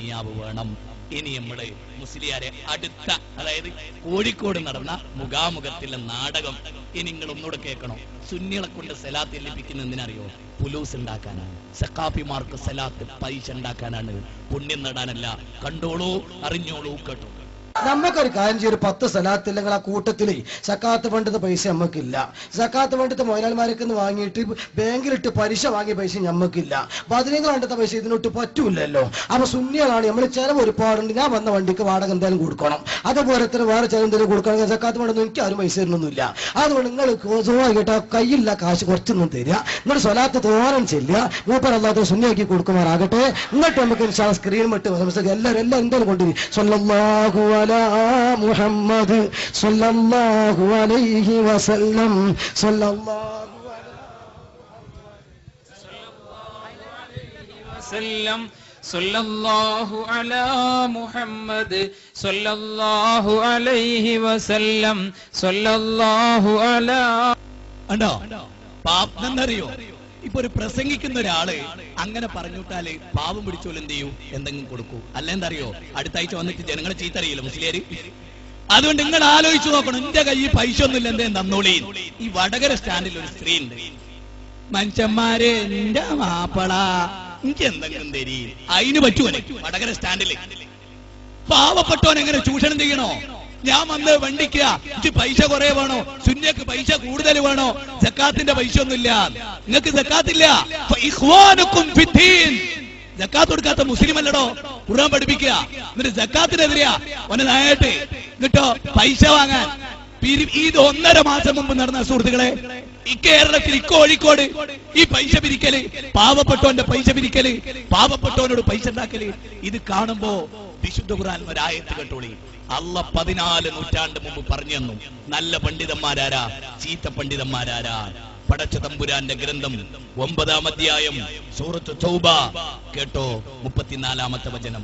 ദുനിയാവ് വേണം. ഇനി നമ്മള് മുസ്ലിയാരെ അടുത്ത, അതായത് കോഴിക്കോട് നടന്ന മുഖാമുഖത്തിലെ നാടകം ഇനി നിങ്ങൾ ഒന്നുകൂടെ കേൾക്കണോ. സുന്നികളെ കൊണ്ട് സലാത്ത് എല്ലിപ്പിക്കുന്ന എന്തിനറിയോ? പുലൂസ് ഉണ്ടാക്കാനാണ്. സഖാഫിമാർക്ക് സലാത്ത് പൈസ ഉണ്ടാക്കാനാണ്, പുണ്യം നേടാനല്ല. കണ്ടോളൂ, അറിഞ്ഞോളൂ, കേട്ടോ. നമുക്കൊരു കാര്യം ചെയ്യും, 10 സലാത്തില്ലെങ്കിൽ ആ കൂട്ടത്തില് സക്കാത്ത് വേണ്ടത് പൈസ നമ്മക്കില്ല. സക്കാത്ത് വേണ്ടത് മൊയിലാൽമാർക്ക് വാങ്ങിയിട്ട് ബാങ്കിലിട്ട് പലിശ വാങ്ങിയ പൈസ നമ്മക്കില്ല. ബദരീങ്ങൾ വേണ്ടത്തെ പൈസ ഇതിനൊട്ട് പറ്റൂലല്ലോ. അപ്പൊ സുന്നികളാണ് നമ്മൾ. ചിലവ് ഒരുപാടുണ്ട്. ഞാൻ വന്ന വണ്ടിക്ക് വാടക എന്തായാലും കൊടുക്കണം. അതുപോലെ തന്നെ വേറെ ചില എന്തെങ്കിലും കൊടുക്കണം. സക്കാത്ത് വേണ്ടെന്ന് എനിക്ക് ആരും പൈസ തരുന്നൊന്നുമില്ല. അതുകൊണ്ട് നിങ്ങൾ കേട്ടോ, കയ്യില്ല കാശ് കുറച്ചൊന്നും തരിക. നിങ്ങൾ സ്വലാത്ത് തോരം ചെല്ലുക. മൂപ്പരല്ലാത്ത സുന്നിയാക്കി കൊടുക്കുമാറാകട്ടെ. എന്നിട്ട് നമുക്ക് സ്ക്രീൻ വിട്ട് എല്ലാവരും എന്തായാലും കൊണ്ടുവരും. സ്വല്ലല്ലാഹു അലാ മുഹമ്മദ് സ്വല്ലല്ലാഹു അലൈഹി വസല്ലം സ്വല്ലല്ലാഹു അലാ മുഹമ്മദ് സ്വല്ലല്ലാഹു അലൈഹി വസല്ലം സ്വല്ലല്ലാഹു അലാ. ഉണ്ടോ പാപെന്നറിയോ? ഇപ്പൊ ഒരു പ്രസംഗിക്കുന്ന ഒരാള് അങ്ങനെ പറഞ്ഞിട്ടാല് പാവം പിടിച്ചോലും എന്ത് ചെയ്യൂ? എന്തെങ്കിലും കൊടുക്കൂ. അല്ല എന്തറിയോ, അടുത്ത ആഴ്ച വന്നിട്ട് ജനങ്ങളെ ചീത്തറിയില്ല മുസ്ലിയാര്. അതുകൊണ്ട് നിങ്ങൾ ആലോചിച്ചു നോക്കണം. എന്റെ കയ്യിൽ പൈസ ഒന്നുമില്ല, എന്തേ തന്നോളി. ഈ വടകര സ്റ്റാൻഡിൽ ഒരു സ്ത്രീ ഉണ്ട്. മനുഷ്യന്മാരെ, എന്റെ മാപ്പള എനിക്ക് എന്തെങ്കിലും തരീ. അതിന് പറ്റുമോ? വടകര സ്റ്റാൻഡില് പാവപ്പെട്ടവൻ എങ്ങനെ ചൂഷണം ചെയ്യണോ? ഞാൻ വന്ന് വണ്ടിക്കുക, എനിക്ക് പൈസ കുറെ വേണോ? സുന്നിയക്ക് പൈസ കൂടുതൽ വേണോ? സക്കാത്തിന്റെ പൈസ ഒന്നുമില്ല. നിങ്ങൾക്ക് സക്കാത്തില്ല. സക്കാത്ത് കൊടുക്കാത്ത മുസ്ലിം അല്ലടോ ഖുർആൻ പഠിപ്പിക്കുക. എന്നിട്ട് സക്കാത്തിനെതിരെയാ ഒന്നെ നായായിട്ട് എന്നിട്ടോ പൈസ വാങ്ങാൻ. ഇത് 1.5 മാസം മുമ്പ് നടന്ന സുഹൃത്തുക്കളെ, ഈ കേരളത്തിൽ കോഴിക്കോട് ഈ പൈസ പിരിക്കല്, പാവപ്പെട്ടവന്റെ പൈസ പിരിക്കല്, പാവപ്പെട്ടവനോട് പൈസ ഉണ്ടാക്കല്, ഇത് കാണുമ്പോ വിശുദ്ധ ഖുർആൻ ഒരായത്ത് കേട്ടോളി. അള്ളാഹ് 14 നൂറ്റാണ്ട് മുമ്പ് പറഞ്ഞു തന്നു നല്ല പണ്ഡിതന്മാരാരാ, ചീത്ത പണ്ഡിതന്മാരാരാ. പടച്ച തമ്പുരാന്റെ ഗ്രന്ഥം 9-ാം അധ്യായം സൂറത്ത് തൗബ കേട്ടോ, 34-ാമത്തെ വചനം.